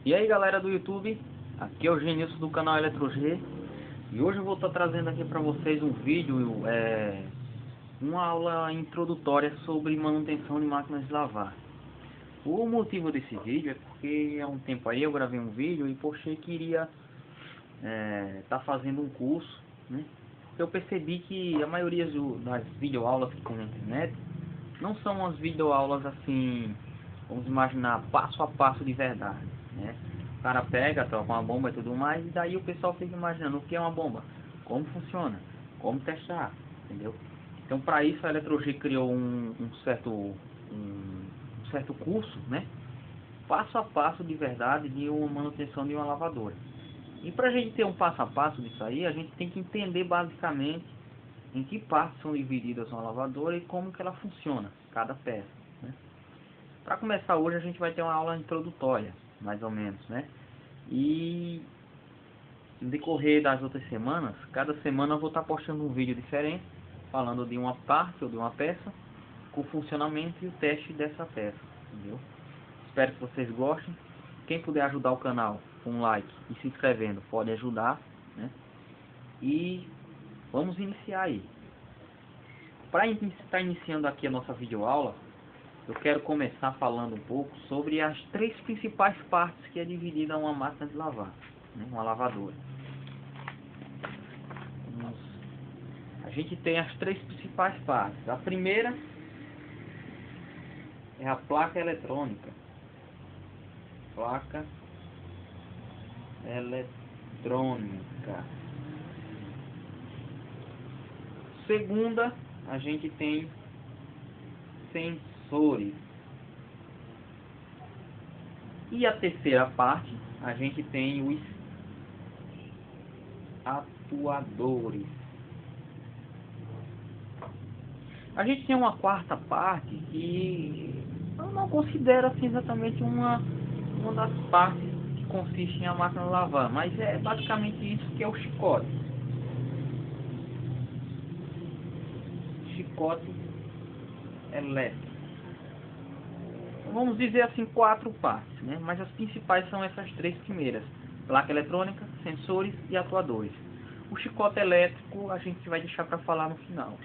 E aí galera do YouTube, aqui é o Genilson do canal EletroG. E hoje eu vou estar trazendo aqui para vocês um vídeo, uma aula introdutória sobre manutenção de máquinas de lavar. O motivo desse vídeo é porque há um tempo aí eu gravei um vídeo e postei que iria tá fazendo um curso, né? Eu percebi que a maioria das videoaulas que tem na internet não são as videoaulas assim, vamos imaginar, passo a passo de verdade, né? O cara pega, troca uma bomba e tudo mais, e daí o pessoal fica imaginando o que é uma bomba, como funciona, como testar, entendeu? Então, para isso a EletroG criou um certo curso, né? Passo a passo de verdade de uma manutenção de uma lavadora. E para a gente ter um passo a passo disso aí, a gente tem que entender basicamente em que partes são divididas uma lavadora e como que ela funciona, cada peça, né? Para começar hoje a gente vai ter uma aula introdutória, mais ou menos, né? E no decorrer das outras semanas, cada semana eu vou estar postando um vídeo diferente, falando de uma parte ou de uma peça, com o funcionamento e o teste dessa peça, entendeu? Espero que vocês gostem. Quem puder ajudar o canal com um like e se inscrevendo, pode ajudar, né? E vamos iniciar aí. Para estar iniciando aqui a nossa videoaula, eu quero começar falando um pouco sobre as três principais partes que é dividida uma máquina de lavar, né? Uma lavadora. A gente tem as três principais partes. A primeira é a placa eletrônica. Placa eletrônica. Segunda, a gente tem sensores. E a terceira parte, a gente tem os atuadores. A gente tem uma quarta parte que eu não considero assim exatamente uma das partes que consiste em a máquina de lavar, mas é basicamente isso que é o chicote. Chicote elétrico. Vamos dizer assim, quatro partes, né? Mas as principais são essas três primeiras: placa eletrônica, sensores e atuadores. O chicote elétrico a gente vai deixar para falar no final.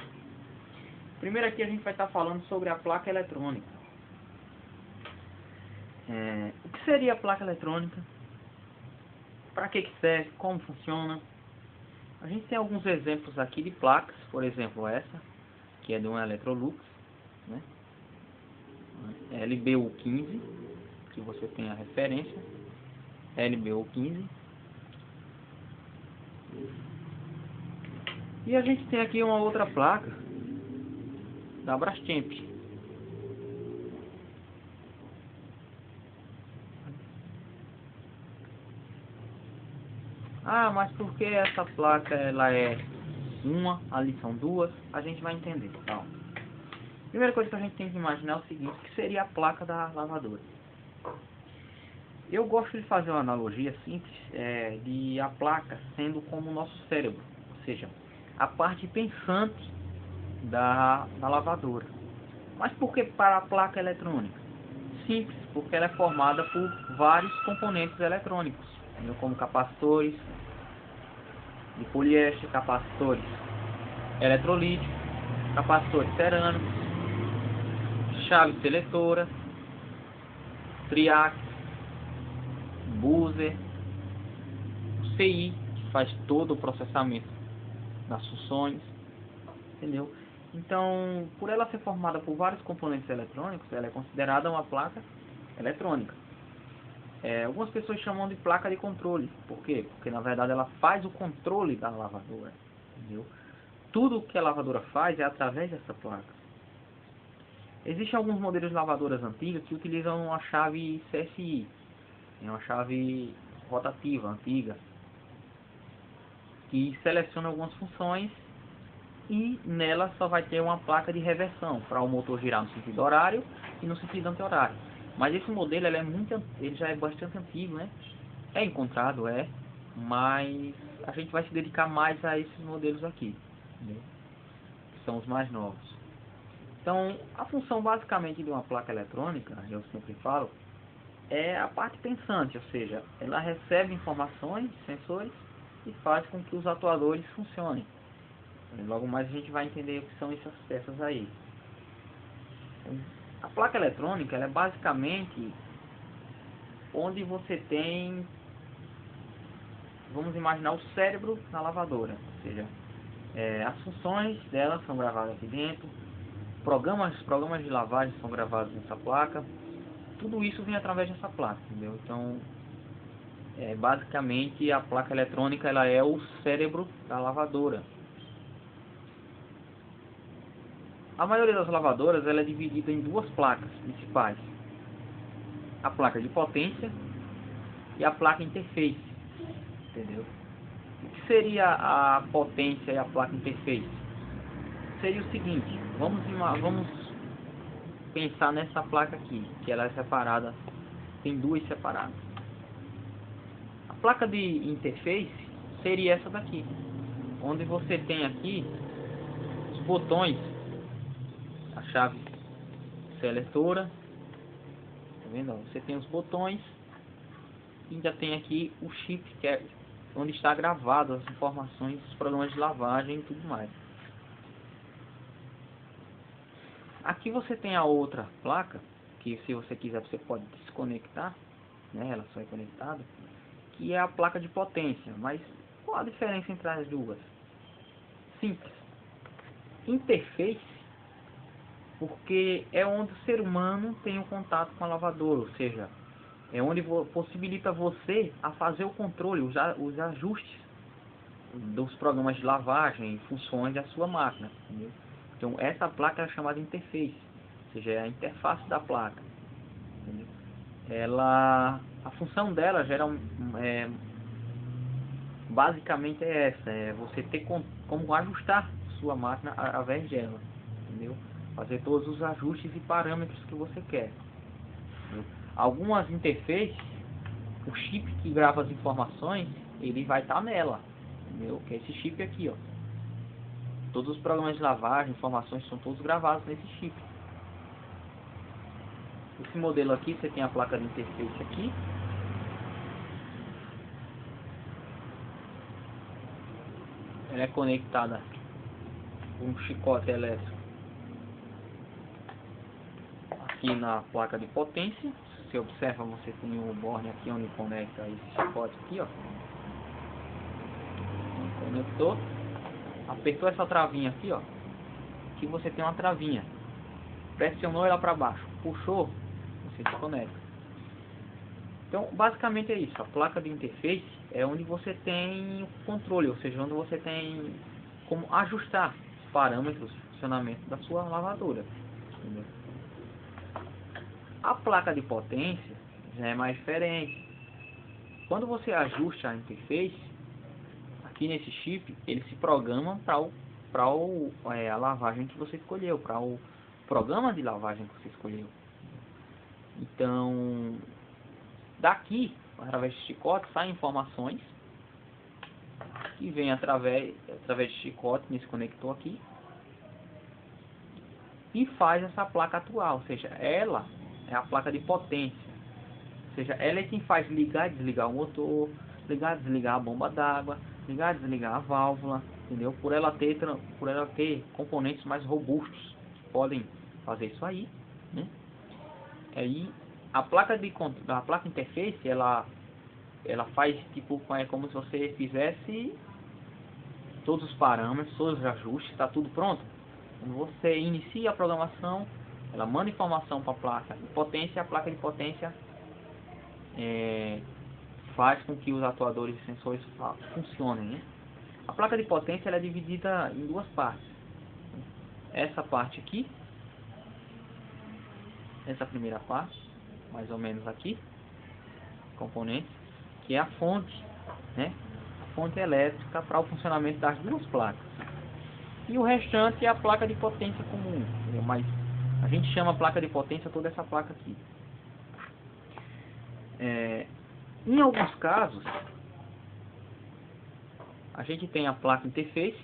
Primeiro aqui a gente vai estar falando sobre a placa eletrônica. O que seria a placa eletrônica? Para que serve? Como funciona? A gente tem alguns exemplos aqui de placas, por exemplo essa, que é de uma Electrolux, né? LBU15, que você tem a referência, LBU15. E a gente tem aqui uma outra placa da Brastemp. Ah, mas por que essa placa ela é uma, ali são duas? A gente vai entender, tá? Primeira coisa que a gente tem que imaginar é o seguinte: que seria a placa da lavadora. Eu gosto de fazer uma analogia simples, de a placa sendo como o nosso cérebro, ou seja, a parte pensante da lavadora. Mas por que para a placa eletrônica? Simples, porque ela é formada por vários componentes eletrônicos, como capacitores de poliéster, capacitores eletrolíticos, capacitores cerâmicos, chave seletora, triac, buzzer, CI, que faz todo o processamento das funções, entendeu? Então, por ela ser formada por vários componentes eletrônicos, ela é considerada uma placa eletrônica. Algumas pessoas chamam de placa de controle. Por quê? Porque na verdade ela faz o controle da lavadora, entendeu? Tudo que a lavadora faz é através dessa placa. Existem alguns modelos de lavadoras antigas que utilizam uma chave CSI, uma chave rotativa antiga, que seleciona algumas funções e nela só vai ter uma placa de reversão para o motor girar no sentido horário e no sentido anti-horário. Mas esse modelo ele já é bastante antigo, né? É encontrado, mas a gente vai se dedicar mais a esses modelos aqui, entendeu? Que são os mais novos. Então, a função basicamente de uma placa eletrônica, eu sempre falo, é a parte pensante, ou seja, ela recebe informações, sensores, e faz com que os atuadores funcionem. Logo mais a gente vai entender o que são essas peças aí. A placa eletrônica, ela é basicamente onde você tem, vamos imaginar, o cérebro na lavadora, ou seja, as funções dela são gravadas aqui dentro, programas de lavagem são gravados nessa placa, tudo isso vem através dessa placa, entendeu? Então, basicamente a placa eletrônica, ela é o cérebro da lavadora. A maioria das lavadoras, ela é dividida em duas placas principais: a placa de potência e a placa interface, entendeu? O que seria a potência e a placa interface? Seria o seguinte: vamos pensar nessa placa aqui, que ela é separada, tem duas separadas. A placa de interface seria essa daqui, onde você tem aqui os botões, a chave seletora, tá vendo? Você tem os botões e ainda tem aqui o chip, que é onde está gravado as informações dos programas de lavagem e tudo mais. Aqui você tem a outra placa, que se você quiser você pode desconectar, né? Ela só é conectada, que é a placa de potência. Mas qual a diferença entre as duas? Simples. Interface, porque é onde o ser humano tem o contato com a lavadora, ou seja, é onde possibilita você a fazer o controle, os ajustes dos programas de lavagem e funções da sua máquina, entendeu? Então essa placa é chamada interface, ou seja, é a interface da placa, entendeu? A função dela basicamente é essa: é você ter como ajustar sua máquina através dela, entendeu? Fazer todos os ajustes e parâmetros que você quer, entendeu? Algumas interfaces, o chip que grava as informações, ele vai estar nela, entendeu? Que é esse chip aqui, ó. Todos os programas de lavagem, informações, são todos gravados nesse chip. Esse modelo aqui, você tem a placa de interface aqui. Ela é conectada com um chicote elétrico aqui na placa de potência. Se você observa, você tem o borne aqui onde conecta esse chicote aqui, ó. Conectou. Apertou essa travinha aqui, ó. Aqui você tem uma travinha. Pressionou ela para baixo, puxou, você desconecta. Então, basicamente é isso. A placa de interface é onde você tem o controle, ou seja, onde você tem como ajustar os parâmetros de funcionamento da sua lavadora, entendeu? A placa de potência já é mais diferente. Quando você ajusta a interface, aqui nesse chip, ele se programa para a lavagem que você escolheu, para o programa de lavagem que você escolheu. Então, daqui, através de chicote, saem informações que vem através de chicote nesse conector aqui e faz essa placa atuar, ou seja, ela é a placa de potência, ou seja, ela é quem faz ligar e desligar o motor, ligar e desligar a bomba d'água, ligar e desligar a válvula, entendeu? Por ela ter componentes mais robustos que podem fazer isso aí, né? Aí a placa interface, ela faz tipo, é como se você fizesse todos os parâmetros, todos os ajustes, está tudo pronto. Quando você inicia a programação, ela manda informação para a placa de potência, e a placa de potência faz com que os atuadores e sensores funcionem, né? A placa de potência ela é dividida em duas partes. Essa parte aqui, essa primeira parte, mais ou menos aqui, componentes, que é a fonte, né? A fonte elétrica para o funcionamento das duas placas. E o restante é a placa de potência comum, entendeu? Mas a gente chama placa de potência toda essa placa aqui. Em alguns casos, a gente tem a placa interface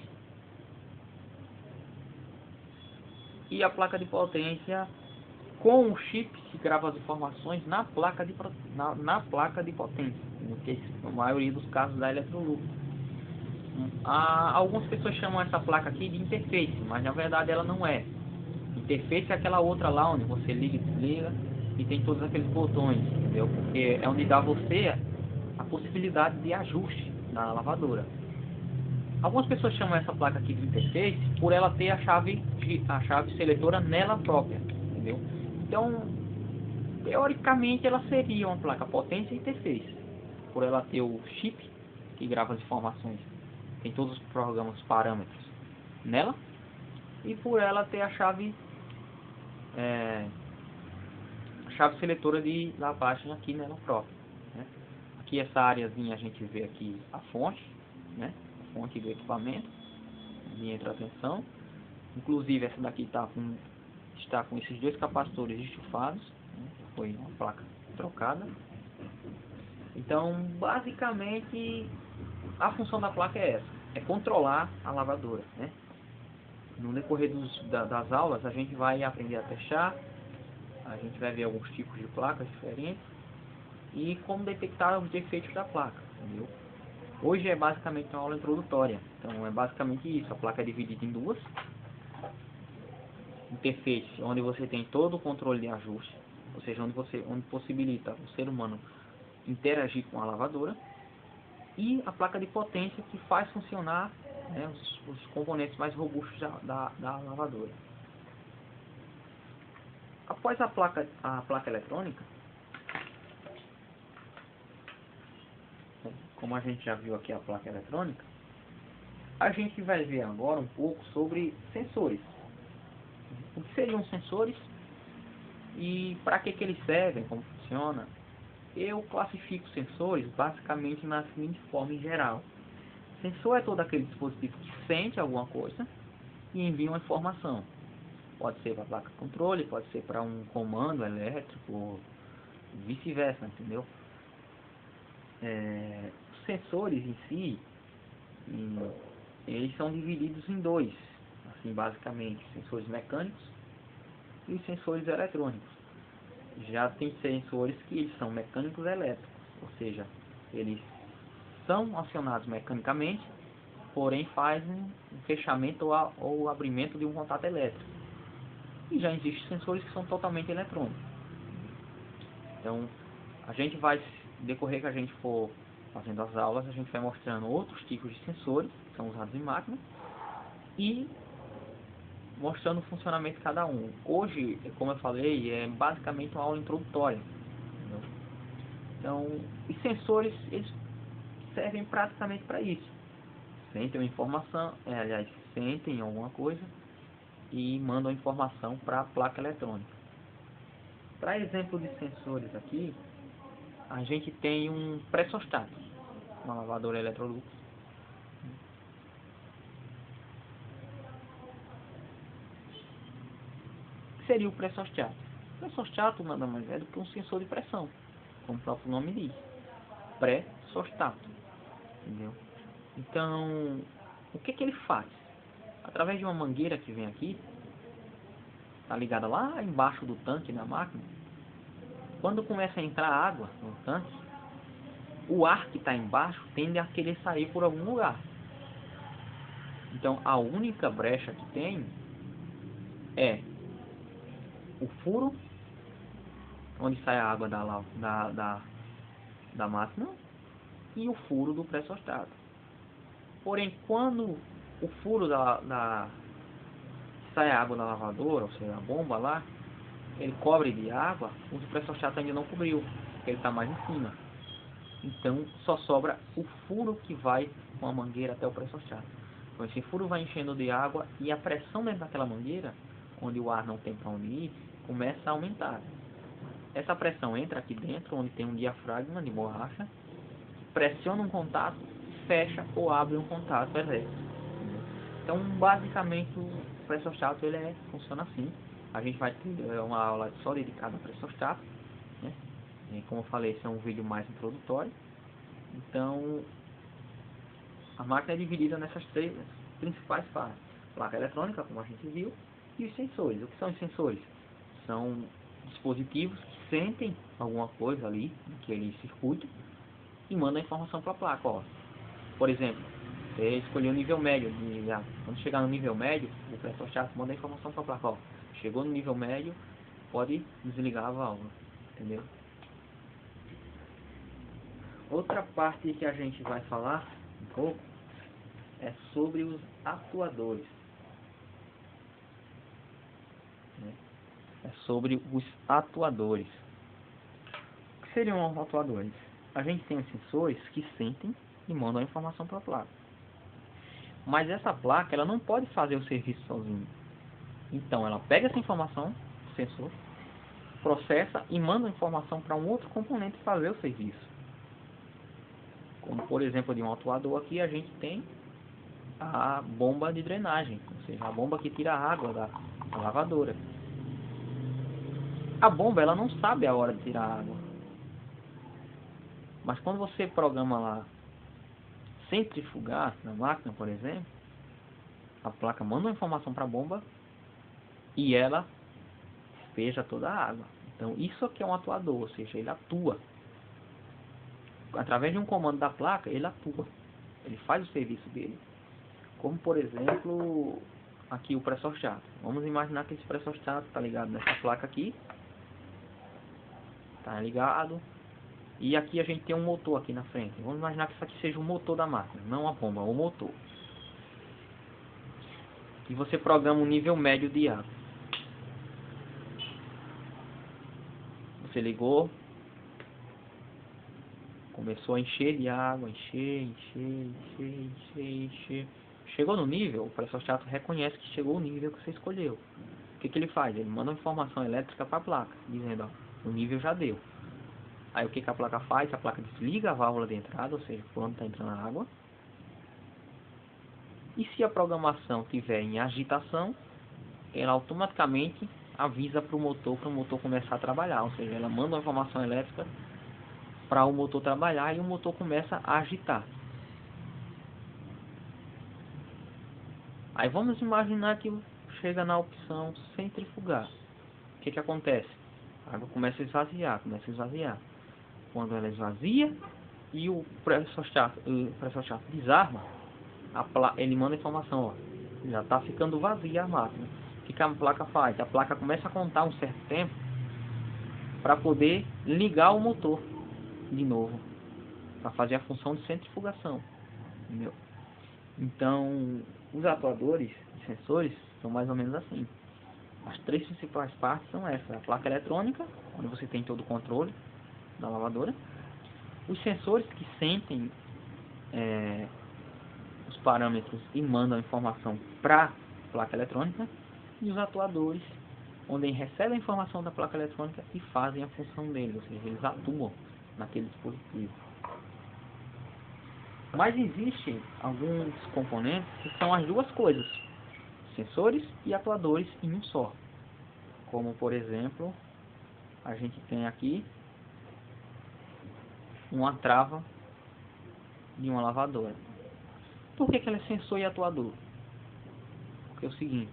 e a placa de potência com o chip que grava as informações na placa na placa de potência, que é a maioria dos casos da Electrolux. Algumas pessoas chamam essa placa aqui de interface, mas na verdade ela não é. Interface é aquela outra lá onde você liga e desliga e tem todos aqueles botões, entendeu? Porque é onde dá você a possibilidade de ajuste na lavadora. Algumas pessoas chamam essa placa aqui de interface por ela ter a chave seletora nela própria, entendeu? Então, teoricamente ela seria uma placa potência interface, por ela ter o chip que grava as informações, tem todos os programas, os parâmetros nela, e por ela ter a chave seletora de lavagem aqui nela própria, né? Aqui essa áreazinha a gente vê aqui a fonte, né? A fonte do equipamento, linha de transmissão. Inclusive essa daqui está com esses dois capacitores enchufados, né? Foi uma placa trocada. Então basicamente a função da placa é essa, é controlar a lavadora, né? No decorrer das aulas a gente vai aprender a fechar, a gente vai ver alguns tipos de placas diferentes e como detectar os defeitos da placa, entendeu? Hoje é basicamente uma aula introdutória, então é basicamente isso. A placa é dividida em duas: interface, onde você tem todo o controle de ajuste, ou seja, onde possibilita o ser humano interagir com a lavadora, e a placa de potência, que faz funcionar, né, os componentes mais robustos da lavadora. Após a placa eletrônica, como a gente já viu aqui a placa eletrônica, a gente vai ver agora um pouco sobre sensores. O que seriam sensores e para que eles servem, como funciona? Eu classifico sensores basicamente na seguinte forma em geral. Sensor é todo aquele dispositivo que sente alguma coisa e envia uma informação. Pode ser para a placa de controle, pode ser para um comando elétrico, vice-versa, entendeu? Os sensores em si, eles são divididos em dois, assim, basicamente, sensores mecânicos e os sensores eletrônicos. Já tem sensores que eles são mecânicos elétricos, ou seja, eles são acionados mecanicamente, porém fazem um fechamento ou abrimento de um contato elétrico. E já existem sensores que são totalmente eletrônicos. Então, a gente vai, decorrer que a gente for fazendo as aulas, a gente vai mostrando outros tipos de sensores que são usados em máquina e mostrando o funcionamento de cada um. Hoje, como eu falei, é basicamente uma aula introdutória, entendeu? Então, os sensores, eles servem praticamente para isso. Sentem uma informação, aliás, sentem alguma coisa e mandam a informação para a placa eletrônica. Para exemplo de sensores aqui, a gente tem um pressostato, uma lavadora Electrolux. O que seria o pressostato? O pressostato nada mais é do que um sensor de pressão, como o próprio nome diz. Pressostato, entendeu? Então, o que ele faz? Através de uma mangueira que vem aqui, está ligada lá embaixo do tanque da máquina, quando começa a entrar água no tanque, o ar que está embaixo tende a querer sair por algum lugar. Então a única brecha que tem é o furo onde sai a água da máquina e o furo do pressostato. Porém, quando o furo sai a água da lavadora, ou seja, a bomba lá, ele cobre de água, o pressostato ainda não cobriu, porque ele está mais em cima. Então só sobra o furo que vai com a mangueira até o pressostato. Então esse furo vai enchendo de água e a pressão dentro daquela mangueira, onde o ar não tem para onde ir, começa a aumentar. Essa pressão entra aqui dentro, onde tem um diafragma de borracha, pressiona um contato, fecha ou abre um contato elétrico. Então basicamente o pressostato funciona assim. A gente vai ter uma aula só dedicada ao pressostato, né? E como eu falei, esse é um vídeo mais introdutório. Então a máquina é dividida nessas três principais partes: placa eletrônica, como a gente viu, e os sensores. O que são os sensores? São dispositivos que sentem alguma coisa ali, naquele circuito, e mandam a informação para a placa, ó. Por exemplo, você escolheu o nível médio. Quando chegar no nível médio, o pressor chato manda a informação para a placa, ó. Chegou no nível médio, pode desligar a válvula, entendeu? Outra parte que a gente vai falar um pouco é sobre os atuadores. É sobre os atuadores. O que seriam os atuadores? A gente tem os sensores que sentem e mandam a informação para a placa. Mas essa placa, ela não pode fazer o serviço sozinha. Então, ela pega essa informação, o sensor, processa e manda a informação para um outro componente fazer o serviço. Como, por exemplo, de um atuador aqui, a gente tem a bomba de drenagem, ou seja, a bomba que tira a água da lavadora. A bomba, ela não sabe a hora de tirar a água. Mas quando você programa lá centrifugar na máquina, por exemplo, a placa manda uma informação para a bomba e ela despeja toda a água. Então isso aqui é um atuador, ou seja, ele atua. Através de um comando da placa, ele atua. Ele faz o serviço dele. Como, por exemplo, aqui o pressor chato. Vamos imaginar que esse pressor chato está ligado nessa placa aqui. Está ligado. E aqui a gente tem um motor aqui na frente. Vamos imaginar que isso aqui seja o motor da máquina, não a bomba, o motor. E você programa um nível médio de água. Você ligou. Começou a encher de água, encher. Chegou no nível, o pressor chato reconhece que chegou o nível que você escolheu. O que ele faz? Ele manda uma informação elétrica para a placa, dizendo, ó, o nível já deu. Aí o que a placa faz? A placa desliga a válvula de entrada, ou seja, por onde está entrando a água. E se a programação estiver em agitação, ela automaticamente avisa para o motor começar a trabalhar. Ou seja, ela manda uma informação elétrica para o motor trabalhar e o motor começa a agitar. Aí vamos imaginar que chega na opção centrifugar. O que acontece? A água começa a esvaziar. Quando ela esvazia e o pressor chato desarma, ele manda a informação, ó, já está ficando vazia a máquina. O que a placa faz? A placa começa a contar um certo tempo para poder ligar o motor de novo, para fazer a função de centrifugação, entendeu? Então, os atuadores de sensores são mais ou menos assim. As três principais partes são essas: a placa eletrônica, onde você tem todo o controle da lavadora, os sensores que sentem os parâmetros e mandam a informação para a placa eletrônica, e os atuadores, onde recebem a informação da placa eletrônica e fazem a função deles, ou seja, eles atuam naquele dispositivo. Mas existem alguns componentes que são as duas coisas, sensores e atuadores em um só. Como, por exemplo, a gente tem aqui uma trava de uma lavadora. Por que ela é sensor e atuador? Porque é o seguinte,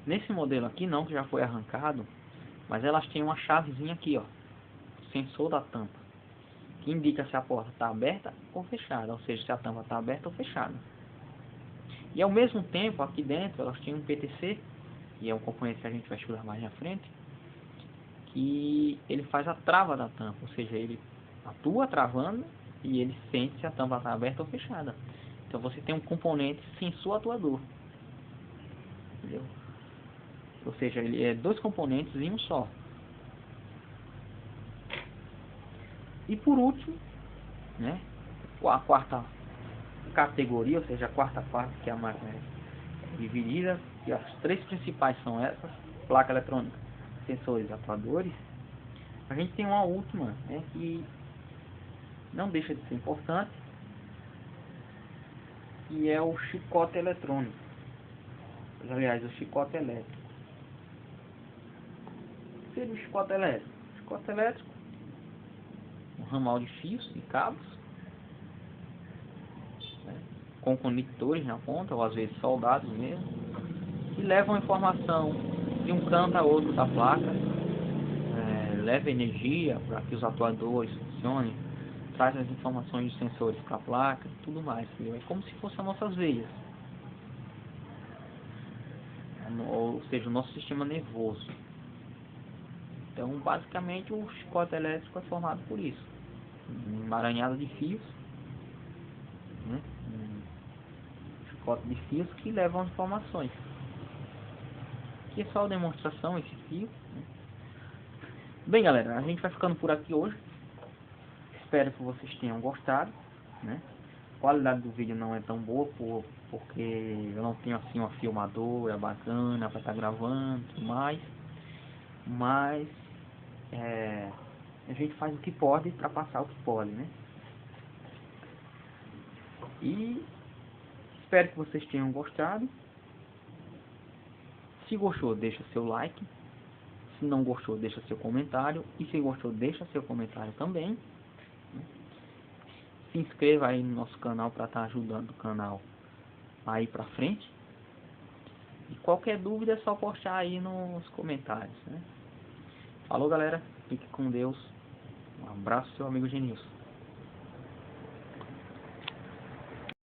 nesse modelo aqui não, que já foi arrancado, mas elas têm uma chavezinha aqui, ó, sensor da tampa, que indica se a porta está aberta ou fechada, ou seja, se a tampa está aberta ou fechada. E ao mesmo tempo, aqui dentro, elas têm um PTC, que é um componente que a gente vai estudar mais na frente, que ele faz a trava da tampa, ou seja, ele atua travando e ele sente se a tampa está aberta ou fechada. Então você tem um componente sensor atuador, entendeu? Ou seja, ele é dois componentes em um só. E por último, né, a quarta categoria, ou seja, a quarta parte, que a máquina é dividida, e as três principais são essas: placa eletrônica, sensores e atuadores. A gente tem uma última, né, que não deixa de ser importante, que é o chicote eletrônico. Aliás, o chicote elétrico. O que seria o chicote elétrico? O chicote elétrico, um ramal de fios e cabos, né, com conectores na ponta, ou às vezes soldados mesmo, que levam informação de um canto a outro da placa, leva energia para que os atuadores funcionem, traz as informações dos sensores para a placa e tudo mais, entendeu? É como se fossem as nossas veias, ou seja, o nosso sistema nervoso. Então, basicamente, o chicote elétrico é formado por isso, um emaranhado de fios, né? Um chicote de fios que levam informações. Aqui é só a demonstração, esse fio, né? Bem, galera, a gente vai ficando por aqui hoje. Espero que vocês tenham gostado, né? A qualidade do vídeo não é tão boa porque eu não tenho assim uma filmadora bacana para estar gravando e tudo mais. Mas a gente faz o que pode para passar o que pode, né? E espero que vocês tenham gostado. Se gostou, deixa seu like. Se não gostou, deixa seu comentário. E se gostou, deixa seu comentário também. Se inscreva aí no nosso canal para estar ajudando o canal a ir pra frente. E qualquer dúvida é só postar aí nos comentários, né? Falou, galera. Fique com Deus. Um abraço, seu amigo Genilson.